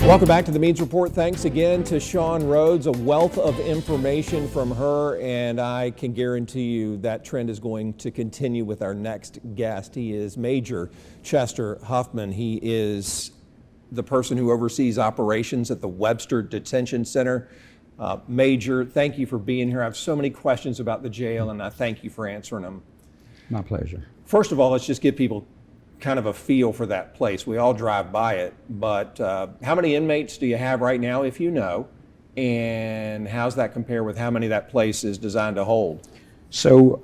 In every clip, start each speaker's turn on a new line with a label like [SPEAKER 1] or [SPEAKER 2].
[SPEAKER 1] Welcome back to the Means Report. Thanks again to Shawn Rhodes, a wealth of information from her, and I can guarantee you that trend is going to continue with our next guest. He is Major Chester Huffman. He is the person who oversees operations at the Webster Detention Center. Major, thank you for being here. I have so many questions about the jail, and I thank you for answering them.
[SPEAKER 2] My pleasure.
[SPEAKER 1] First of all, let's just give people kind of a feel for that place. We all drive by it, but how many inmates do you have right now, if you know, and how's that compare with how many that place is designed to hold?
[SPEAKER 2] So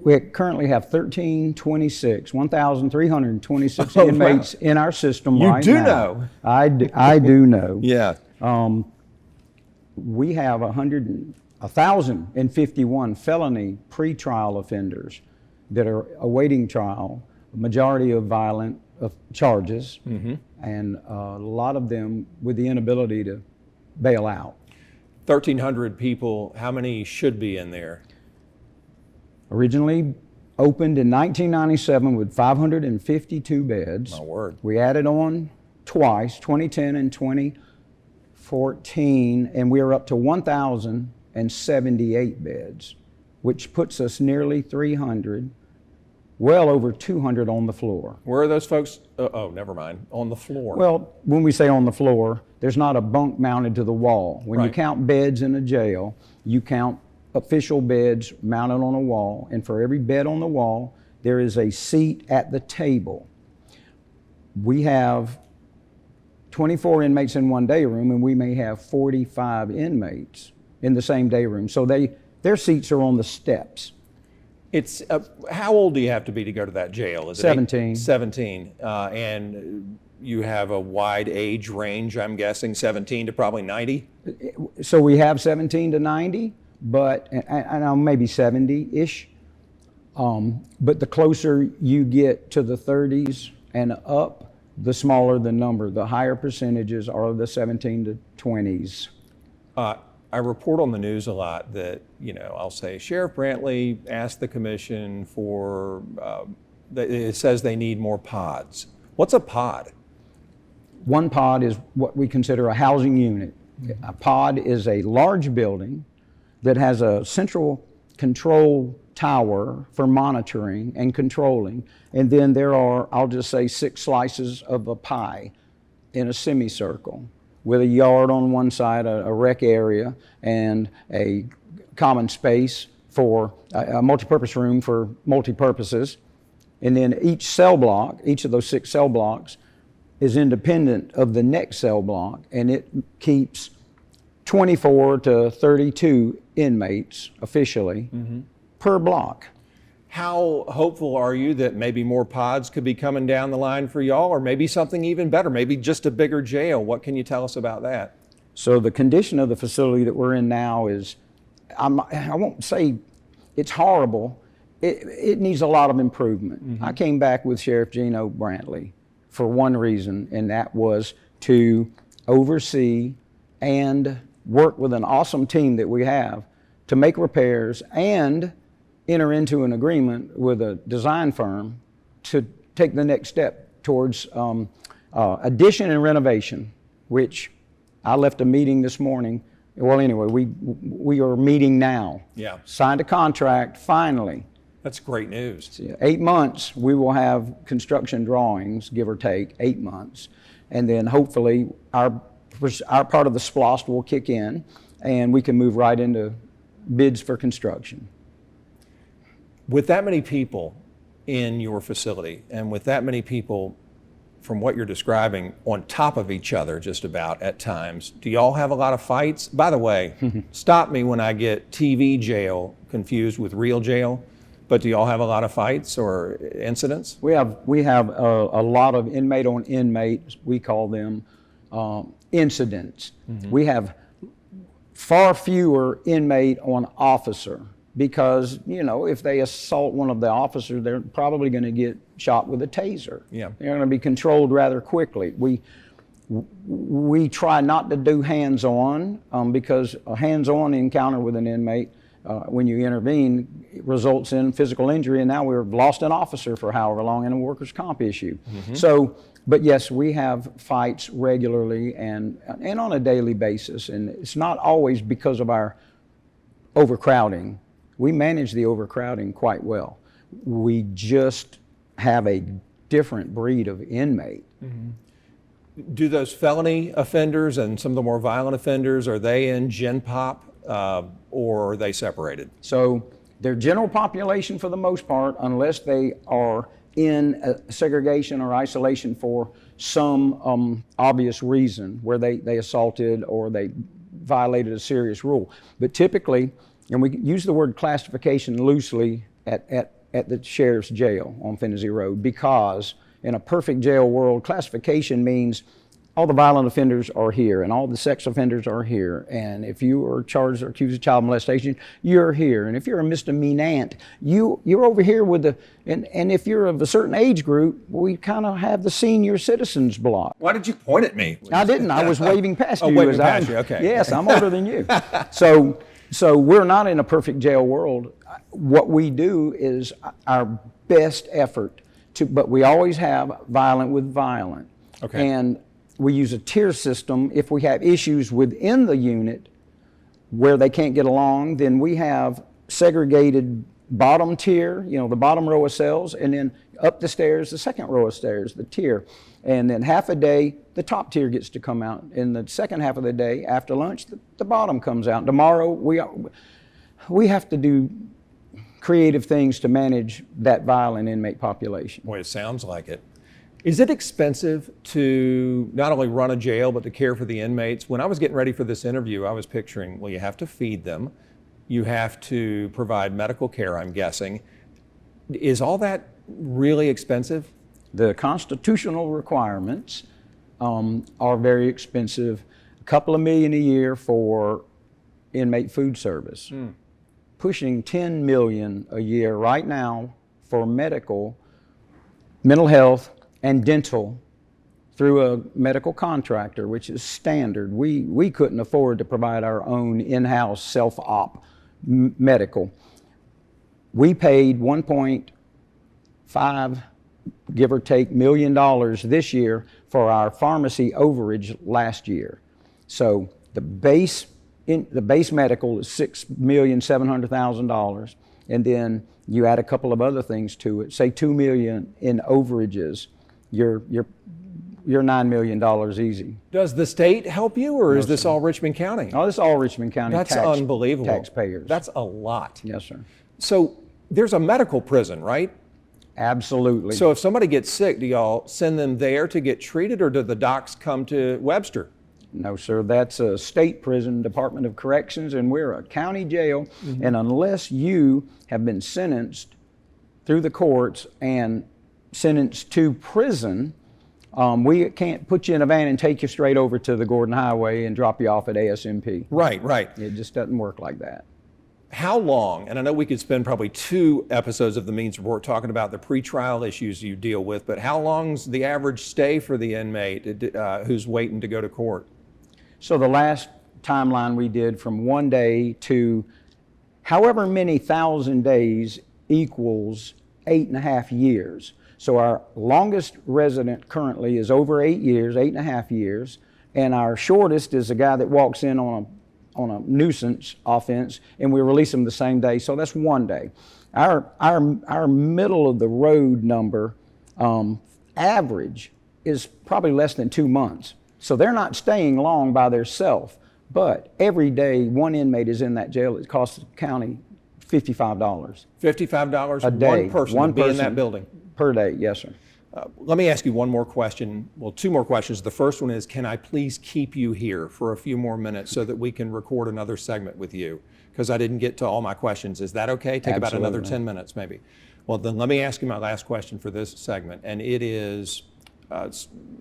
[SPEAKER 2] we currently have 1,326 inmates in our system right now. You do
[SPEAKER 1] know.
[SPEAKER 2] I do know.
[SPEAKER 1] Yeah.
[SPEAKER 2] We have 1,051 felony pretrial offenders that are awaiting trial. Majority of violent charges, and a lot of them with the inability to bail out.
[SPEAKER 1] 1,300 people, how many should be in there?
[SPEAKER 2] Originally opened in 1997 with 552 beds.
[SPEAKER 1] My word.
[SPEAKER 2] We added on twice, 2010 and 2014, and we are up to 1,078 beds, which puts us nearly 300. Well over 200 on the floor.
[SPEAKER 1] Where are those folks? Oh, never mind. On the floor.
[SPEAKER 2] Well, when we say on the floor, there's not a bunk mounted to the wall. When you count beds in a jail, you count official beds mounted on a wall, and for every bed on the wall, there is a seat at the table. We have 24 inmates in one day room, and we may have 45 inmates in the same day room. So their seats are on the steps.
[SPEAKER 1] It's how old do you have to be to go to that jail? Is it
[SPEAKER 2] 17.
[SPEAKER 1] 17, and you have a wide age range. I'm guessing 17 to probably 90.
[SPEAKER 2] So we have 17 to 90, but and maybe 70-ish. But the closer you get to the 30s and up, the smaller the number. The higher percentages are the 17 to 20s.
[SPEAKER 1] I report on the news a lot that, I'll say, Sheriff Brantley asked the commission for, it says they need more pods. What's a pod?
[SPEAKER 2] One pod is what we consider a housing unit. A pod is a large building that has a central control tower for monitoring and controlling. And then there are, I'll just say, 6 slices of a pie in a semicircle, with a yard on one side, a rec area, and a common space for a multi-purpose room for multi-purposes. And then each cell block, each of those 6 cell blocks, is independent of the next cell block, and it keeps 24 to 32 inmates officially per block.
[SPEAKER 1] How hopeful are you that maybe more pods could be coming down the line for y'all, or maybe something even better, maybe just a bigger jail? What can you tell us about that?
[SPEAKER 2] So the condition of the facility that we're in now is, I won't say it's horrible, it needs a lot of improvement. I came back with Sheriff Gino Brantley for one reason, and that was to oversee and work with an awesome team that we have to make repairs and enter into an agreement with a design firm to take the next step towards addition and renovation, which I left a meeting this morning. Well, anyway, we are meeting now.
[SPEAKER 1] Yeah.
[SPEAKER 2] Signed a contract, finally.
[SPEAKER 1] That's great news.
[SPEAKER 2] 8 months, we will have construction drawings, give or take, 8 months. And then hopefully our part of the SPLOST will kick in and we can move right into bids for construction.
[SPEAKER 1] With that many people in your facility, and with that many people, from what you're describing, on top of each other just about at times, do y'all have a lot of fights? By the way, stop me when I get TV jail confused with real jail, but do y'all have a lot of fights or incidents?
[SPEAKER 2] We have a lot of inmate on inmate, we call them incidents. We have far fewer inmate on officer, because, if they assault one of the officers, they're probably going to get shot with a taser.
[SPEAKER 1] Yeah.
[SPEAKER 2] They're going to be controlled rather quickly. We try not to do hands-on because a hands-on encounter with an inmate when you intervene, it results in physical injury, and now we've lost an officer for however long in a workers' comp issue. So, but yes, we have fights regularly and on a daily basis, and it's not always because of our overcrowding. We manage the overcrowding quite well. We just have a different breed of inmate.
[SPEAKER 1] Do those felony offenders and some of the more violent offenders, are they in Gen Pop or are they separated?
[SPEAKER 2] So they're general population for the most part, unless they are in segregation or isolation for some obvious reason, where they assaulted or they violated a serious rule. But typically, and we use the word classification loosely at the sheriff's jail on Finney Road, because in a perfect jail world, classification means all the violent offenders are here and all the sex offenders are here. And if you are charged or accused of child molestation, you're here. And if you're a misdemeanant, you're over here with the, and if you're of a certain age group, we kind of have the senior citizens block.
[SPEAKER 1] Why did you point at me?
[SPEAKER 2] I didn't. I was waving past you.
[SPEAKER 1] Waving past you, okay.
[SPEAKER 2] Yes, I'm older than you. So we're not in a perfect jail world. What we do is our best effort to, but we always have violent with violent.
[SPEAKER 1] Okay.
[SPEAKER 2] And we use a tier system. If we have issues within the unit where they can't get along, then we have segregated bottom tier, the bottom row of cells, and then up the stairs, the second row of stairs, the tier. And then half a day, the top tier gets to come out. In the second half of the day, after lunch, the bottom comes out. Tomorrow, we have to do creative things to manage that violent inmate population.
[SPEAKER 1] Boy, it sounds like it. Is it expensive to not only run a jail, but to care for the inmates? When I was getting ready for this interview, I was picturing, well, you have to feed them. You have to provide medical care, I'm guessing. Is all that really expensive?
[SPEAKER 2] The constitutional requirements are very expensive. A couple of million a year for inmate food service. Pushing 10 million a year right now for medical, mental health, and dental through a medical contractor, which is standard. We couldn't afford to provide our own in-house self-op medical. We paid 1.5, give or take, $1 million this year for our pharmacy overage last year. So the base medical is $6,700,000, and then you add a couple of other things to it. Say $2 million in overages. You're $9 million easy.
[SPEAKER 1] Does the state help you, or is this
[SPEAKER 2] sir.
[SPEAKER 1] all Richmond County?
[SPEAKER 2] Oh, this is all Richmond County.
[SPEAKER 1] That's unbelievable.
[SPEAKER 2] Taxpayers.
[SPEAKER 1] That's a lot.
[SPEAKER 2] Yes, sir.
[SPEAKER 1] So there's a medical prison, right?
[SPEAKER 2] Absolutely.
[SPEAKER 1] So if somebody gets sick, do y'all send them there to get treated, or do the docs come to Webster?
[SPEAKER 2] No, sir. That's a state prison, Department of Corrections, and we're a county jail. And unless you have been sentenced through the courts and sentenced to prison, we can't put you in a van and take you straight over to the Gordon Highway and drop you off at ASMP.
[SPEAKER 1] Right, right.
[SPEAKER 2] It just doesn't work like that.
[SPEAKER 1] How long, and I know we could spend probably 2 episodes of the Means Report talking about the pretrial issues you deal with, but how long's the average stay for the inmate who's waiting to go to court?
[SPEAKER 2] So the last timeline we did from 1 day to however many thousand days equals 8.5 years. So our longest resident currently is over 8 years, 8.5 years, and our shortest is a guy that walks in on a nuisance offense, and we release him the same day. So that's 1 day. Our middle of the road number average is probably less than 2 months. So they're not staying long by themselves, but every day one inmate is in that jail. It costs the county $55.
[SPEAKER 1] $55
[SPEAKER 2] a day.
[SPEAKER 1] One person to be in that building?
[SPEAKER 2] Per day, yes, sir.
[SPEAKER 1] Let me ask you one more question. Well, 2 more questions. The first one is, can I please keep you here for a few more minutes so that we can record another segment with you? Because I didn't get to all my questions. Is that okay? Take about another 10 minutes maybe. Well, then let me ask you my last question for this segment, and it is,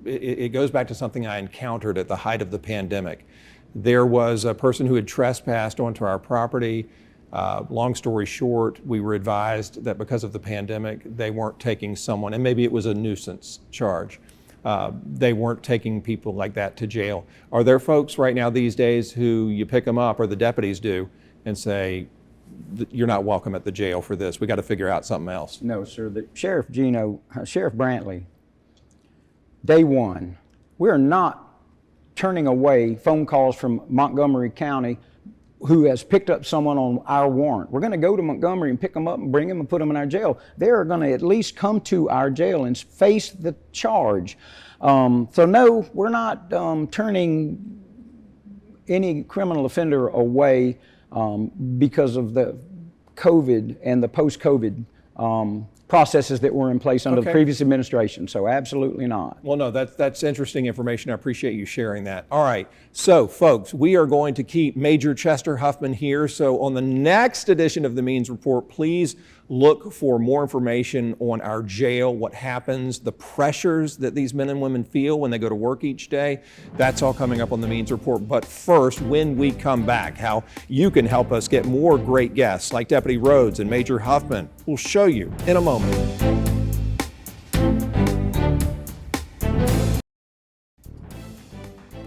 [SPEAKER 1] it goes back to something I encountered at the height of the pandemic. There was a person who had trespassed onto our property. Long story short, we were advised that because of the pandemic, they weren't taking someone, and maybe it was a nuisance charge. They weren't taking people like that to jail. Are there folks right now these days who you pick them up, or the deputies do, and say, you're not welcome at the jail for this. We got to figure out something else.
[SPEAKER 2] No, sir. The Sheriff Sheriff Brantley, day one, we're not turning away phone calls from Montgomery County who has picked up someone on our warrant. We're going to go to Montgomery and pick them up and bring them and put them in our jail. They're going to at least come to our jail and face the charge. So no, we're not turning any criminal offender away because of the COVID and the post-COVID processes that were in place under the previous administration. So absolutely not.
[SPEAKER 1] Well, no, that's interesting information. I appreciate you sharing that. All right. So, folks, we are going to keep Major Chester Huffman here. So on the next edition of the Means Report, please look for more information on our jail, what happens, the pressures that these men and women feel when they go to work each day. That's all coming up on the Means Report. But first, when we come back, how you can help us get more great guests like Deputy Rhodes and Major Huffman. We'll show you in a moment.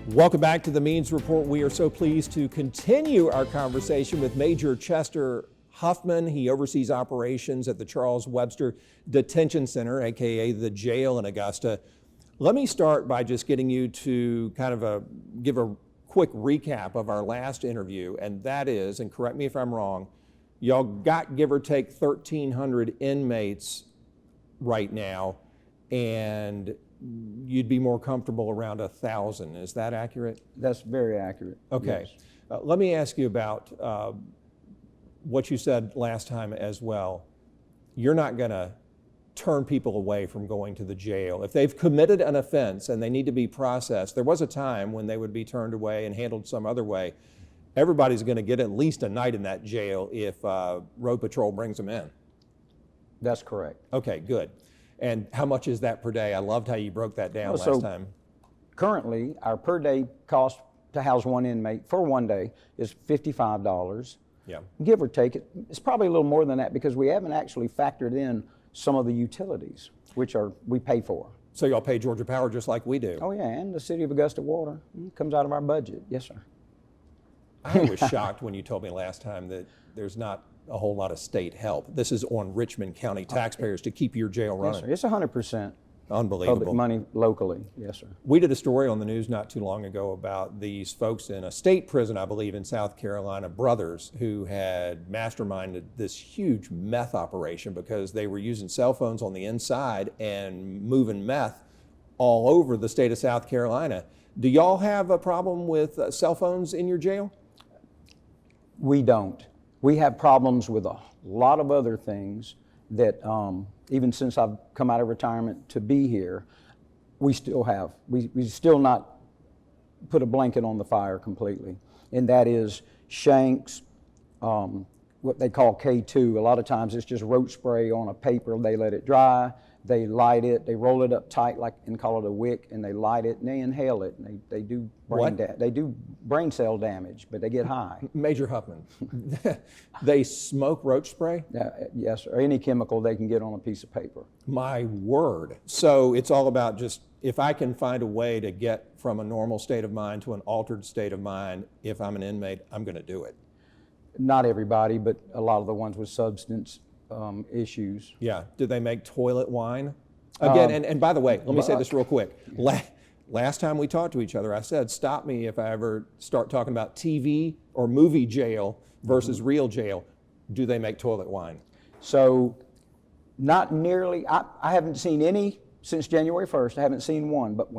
[SPEAKER 1] Welcome back to the Means Report. We are so pleased to continue our conversation with Major Chester Huffman. He oversees operations at the Charles Webster Detention Center, aka the jail in Augusta. Let me start by just getting you to kind of give a quick recap of our last interview, and that is, and correct me if I'm wrong, y'all got, give or take, 1,300 inmates right now, and you'd be more comfortable around 1,000. Is that accurate?
[SPEAKER 2] That's very accurate.
[SPEAKER 1] Okay.
[SPEAKER 2] Yes.
[SPEAKER 1] Let me ask you about what you said last time as well. You're not going to turn people away from going to the jail. If they've committed an offense and they need to be processed, there was a time when they would be turned away and handled some other way. Everybody's going to get at least a night in that jail if Road Patrol brings them in.
[SPEAKER 2] That's correct.
[SPEAKER 1] Okay, good. And how much is that per day? I loved how you broke that down last time.
[SPEAKER 2] Currently, our per day cost to house one inmate for one day is $55.
[SPEAKER 1] Yeah.
[SPEAKER 2] Give or take it. It's probably a little more than that because we haven't actually factored in some of the utilities, which we pay for.
[SPEAKER 1] So y'all pay Georgia Power just like we do?
[SPEAKER 2] Oh yeah, and the City of Augusta Water comes out of our budget. Yes, sir.
[SPEAKER 1] I was shocked when you told me last time that there's not a whole lot of state help. This is on Richmond County taxpayers to keep your jail running.
[SPEAKER 2] Yes, sir. It's 100%
[SPEAKER 1] unbelievable
[SPEAKER 2] public money locally. Yes, sir.
[SPEAKER 1] We did a story on the news not too long ago about these folks in a state prison, I believe, in South Carolina, brothers who had masterminded this huge meth operation because they were using cell phones on the inside and moving meth all over the state of South Carolina. Do y'all have a problem with cell phones in your jail?
[SPEAKER 2] We don't. We have problems with a lot of other things that even since I've come out of retirement to be here, we still have. We still not put a blanket on the fire completely. And that is shanks, what they call K2. A lot of times it's just roach spray on a paper. They let it dry, they light it, they roll it up tight and call it a wick, and they light it and they inhale it. And they do brain cell damage, but they get high.
[SPEAKER 1] Major Huffman, they smoke roach spray?
[SPEAKER 2] Yes, or any chemical they can get on a piece of paper.
[SPEAKER 1] My word. So it's all about just, if I can find a way to get from a normal state of mind to an altered state of mind, if I'm an inmate, I'm going to do it.
[SPEAKER 2] Not everybody, but a lot of the ones with substance issues.
[SPEAKER 1] Yeah. Do they make toilet wine? Again, and by the way, let me say this real quick. Last time we talked to each other, I said, stop me if I ever start talking about TV or movie jail versus real jail. Do they make toilet wine?
[SPEAKER 2] So, not nearly. I haven't seen any since January 1st. I haven't seen one. But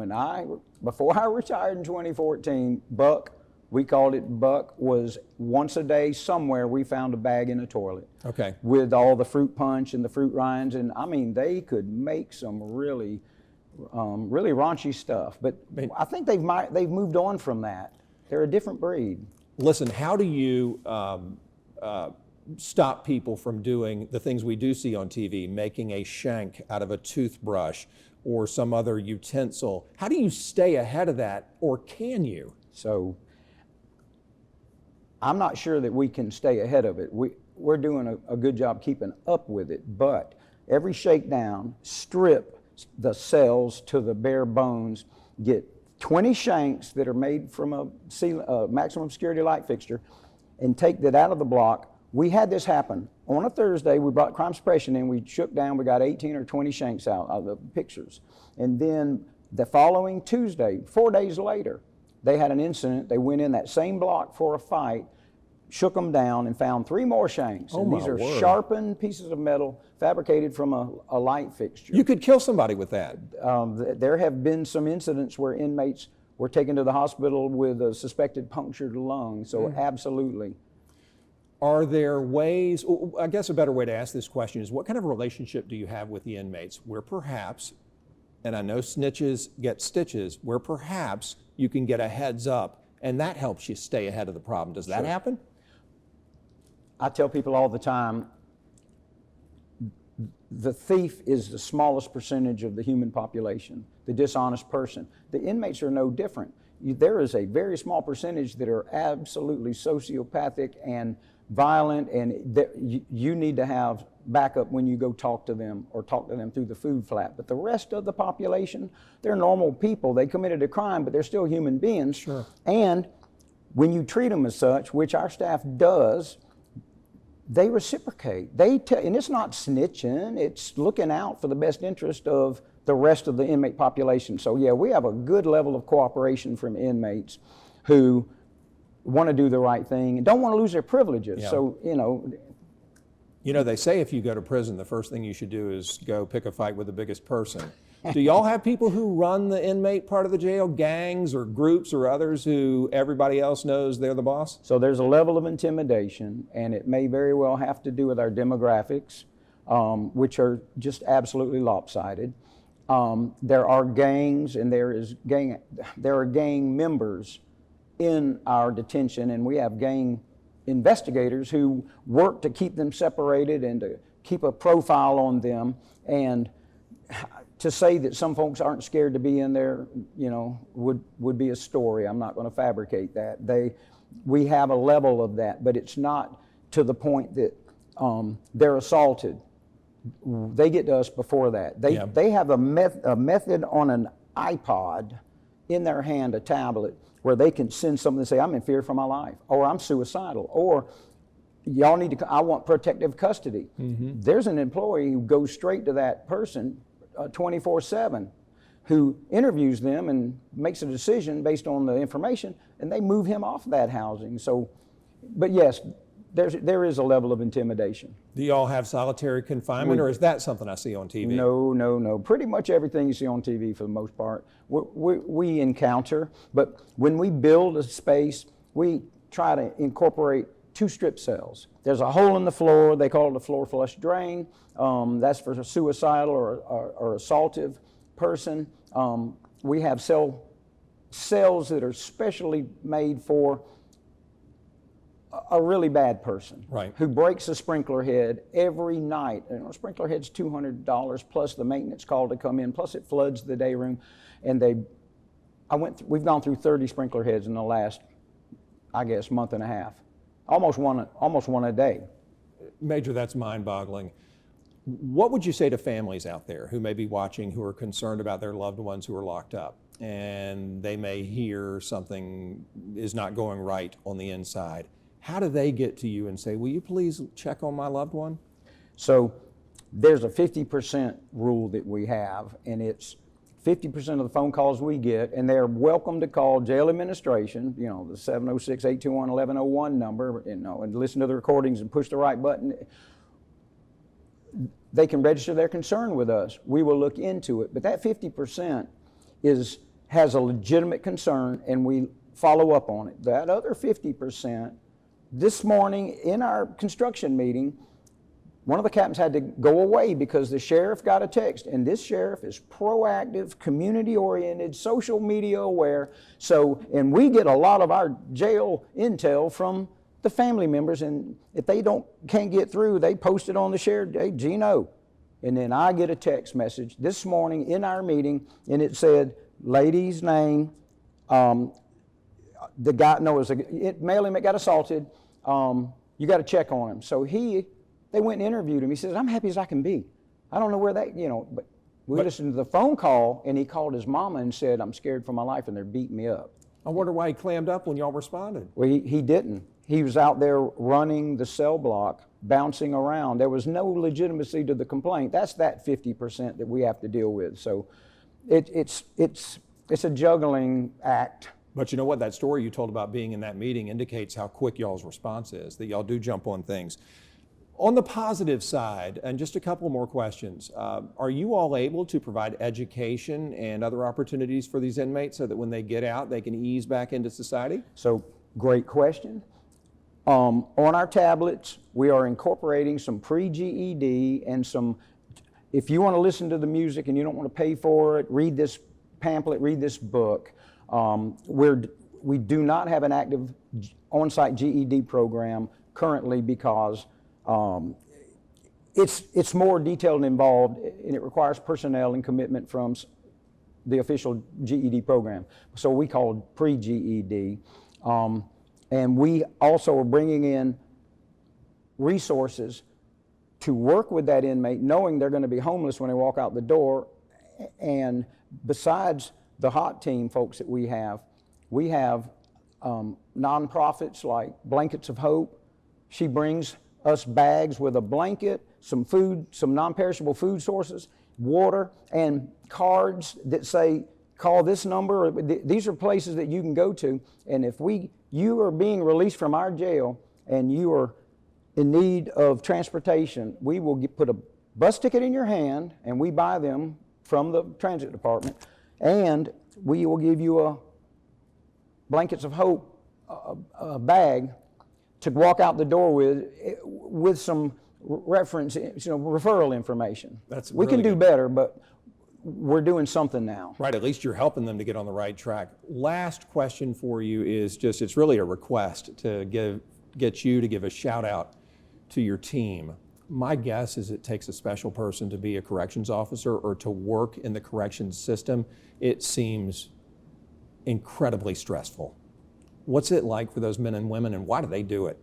[SPEAKER 2] before I retired in 2014, Buck, we called it Buck, was once a day somewhere we found a bag in a toilet.
[SPEAKER 1] Okay. With
[SPEAKER 2] all the fruit punch and the fruit rinds. And I mean, they could make some really raunchy stuff. But I think they've moved on from that. They're a different breed.
[SPEAKER 1] Listen, how do you stop people from doing the things we do see on TV, making a shank out of a toothbrush or some other utensil? How do you stay ahead of that, or can you?
[SPEAKER 2] So I'm not sure that we can stay ahead of it. We're doing a good job keeping up with it, but every shakedown, strip the cells to the bare bones, get 20 shanks that are made from a maximum security light fixture, and take that out of the block, we had this happen. On a Thursday, we brought crime suppression in, we shook down, we got 18 or 20 shanks out of the pictures. And then the following Tuesday, 4 days later, they had an incident. They went in that same block for a fight, shook them down, and found 3 more shanks.
[SPEAKER 1] Oh,
[SPEAKER 2] and these are sharpened pieces of metal fabricated from a light fixture.
[SPEAKER 1] You could kill somebody with that.
[SPEAKER 2] There have been some incidents where inmates were taken to the hospital with a suspected punctured lung, so absolutely.
[SPEAKER 1] Are there ways, I guess a better way to ask this question is, what kind of relationship do you have with the inmates where perhaps, and I know snitches get stitches, where perhaps you can get a heads up and that helps you stay ahead of the problem? Does that happen?
[SPEAKER 2] I tell people all the time, the thief is the smallest percentage of the human population, the dishonest person. The inmates are no different. There is a very small percentage that are absolutely sociopathic and violent, and you need to have backup when you go talk to them or talk to them through the food flap. But the rest of the population, they're normal people. They committed a crime, but they're still human beings.
[SPEAKER 1] Sure.
[SPEAKER 2] And when you treat them as such, which our staff does, they reciprocate. And it's not snitching, it's looking out for the best interest of the rest of the inmate population. So yeah, we have a good level of cooperation from inmates who want to do the right thing and don't want to lose their privileges.
[SPEAKER 1] Yeah.
[SPEAKER 2] So,
[SPEAKER 1] You know, they say if you go to prison, the first thing you should do is go pick a fight with the biggest person. Do y'all have people who run the inmate part of the jail, gangs or groups or others who everybody else knows they're the boss?
[SPEAKER 2] So there's a level of intimidation, and it may very well have to do with our demographics, which are just absolutely lopsided. There are gangs, and there are gang members in our detention, and we have gang investigators who work to keep them separated and to keep a profile on them. And to say that some folks aren't scared to be in there, would be a story. I'm not going to fabricate that. We have a level of that, but it's not to the point that they're assaulted. They get to us before that. They have a method on an iPod in their hand, a tablet, where they can send something and say, I'm in fear for my life, or I'm suicidal, or y'all need to, I want protective custody. Mm-hmm. There's an employee who goes straight to that person 24/7, who interviews them and makes a decision based on the information, and they move him off that housing. So, but yes, there is a level of intimidation.
[SPEAKER 1] Do y'all have solitary confinement, or is that something I see on TV?
[SPEAKER 2] No. Pretty much everything you see on TV for the most part, we encounter. But when we build a space, we try to incorporate 2 strip cells. There's a hole in the floor. They call it a floor flush drain. That's for a suicidal or assaultive person. We have cells that are specially made for a really bad person,
[SPEAKER 1] right,
[SPEAKER 2] who breaks a sprinkler head every night. A sprinkler head's $200 plus the maintenance call to come in, plus it floods the day room. And we've gone through 30 sprinkler heads in the last, I guess, month and a half. Almost one a day.
[SPEAKER 1] Major, that's mind-boggling. What would you say to families out there who may be watching, who are concerned about their loved ones who are locked up, and they may hear something is not going right on the inside? How do they get to you and say, will you please check on my loved one? So there's a 50% rule that we have, and it's 50% of the phone calls we get, and they're welcome to call jail administration, the 706-821-1101 number, and listen to the recordings and push the right button. They can register their concern with us. We will look into it. But that 50% has a legitimate concern, and we follow up on it. That other 50%, this morning in our construction meeting, one of the captains had to go away because the sheriff got a text, and this sheriff is proactive, community-oriented, social media aware. And we get a lot of our jail intel from the family members, and if they can't get through, they post it on the shared, hey, Gino. And then I get a text message this morning in our meeting, and it said, lady's name, the guy, no, it was a male inmate got assaulted. You got to check on him. So they went and interviewed him. He says, I'm happy as I can be. I don't know where that, but we listened to the phone call, and he called his mama and said, I'm scared for my life, and they're beating me up. I wonder why he clammed up when y'all responded.
[SPEAKER 2] Well, he didn't. He was out there running the cell block, bouncing around. There was no legitimacy to the complaint. That's that 50% that we have to deal with. So it's a juggling act.
[SPEAKER 1] But you know what? That story you told about being in that meeting indicates how quick y'all's response is, that y'all do jump on things. On the positive side, and just a couple more questions, are you all able to provide education and other opportunities for these inmates so that when they get out, they can ease back into society?
[SPEAKER 2] So, great question. On our tablets, we are incorporating some pre-GED and some, if you want to listen to the music and you don't want to pay for it, read this pamphlet, read this book. We do not have an active on-site GED program currently because it's more detailed and involved, and it requires personnel and commitment from the official GED program. So we call it pre-GED. And we also are bringing in resources to work with that inmate, knowing they're going to be homeless when they walk out the door. And besides the HOT team folks that we have nonprofits like Blankets of Hope. She brings us bags with a blanket, some food, some non-perishable food sources, water, and cards that say, call this number. These are places that you can go to. And if you are being released from our jail and you are in need of transportation, we will put a bus ticket in your hand, and we buy them from the transit department, and we will give you a Blankets of Hope bag to walk out the door with some reference, referral information. We can do better, but we're doing something now.
[SPEAKER 1] Right, at least you're helping them to get on the right track. Last question for you is just, it's really a request to get you to give a shout out to your team. My guess is it takes a special person to be a corrections officer or to work in the corrections system. It seems incredibly stressful. What's it like for those men and women, and why do they do it?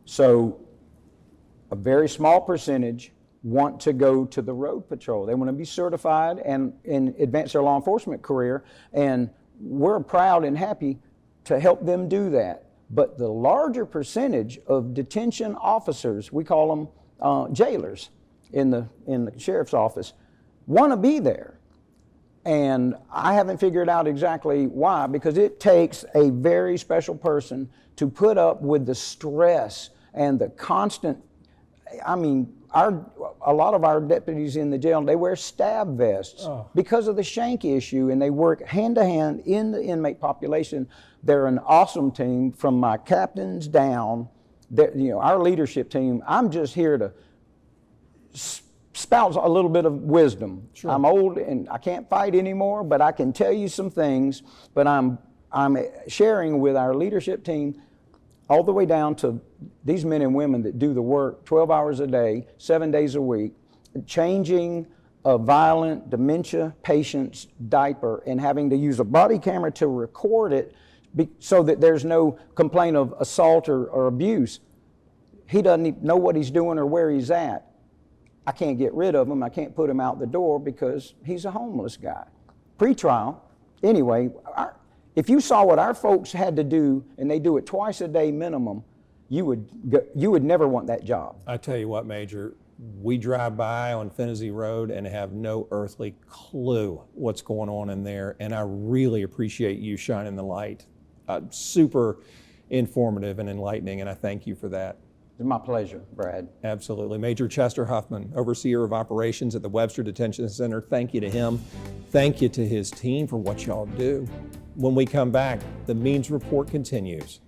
[SPEAKER 2] So a very small percentage want to go to the road patrol. They want to be certified and advance their law enforcement career, and we're proud and happy to help them do that. But the larger percentage of detention officers, we call them jailers in the sheriff's office, want to be there. And I haven't figured out exactly why, because it takes a very special person to put up with the stress and the constant, a lot of our deputies in the jail, they wear stab vests because of the shank issue, and they work hand to hand in the inmate population. They're an awesome team from my captains down. Our leadership team, I'm just here to spout a little bit of wisdom. Sure. I'm old and I can't fight anymore, but I can tell you some things, but I'm sharing with our leadership team all the way down to these men and women that do the work 12 hours a day, 7 days a week, changing a violent dementia patient's diaper and having to use a body camera to record it so that there's no complaint of assault or abuse. He doesn't even know what he's doing or where he's at. I can't get rid of him. I can't put him out the door because he's a homeless guy. Pre-trial, anyway, if you saw what our folks had to do, and they do it twice a day minimum, you would never want that job.
[SPEAKER 1] I tell you what, Major, we drive by on Finney Road and have no earthly clue what's going on in there, and I really appreciate you shining the light. Super informative and enlightening, and I thank you for that.
[SPEAKER 2] It's my pleasure, Brad.
[SPEAKER 1] Absolutely. Major Chester Huffman, Overseer of Operations at the Webster Detention Center. Thank you to him. Thank you to his team for what y'all do. When we come back, the Means Report continues.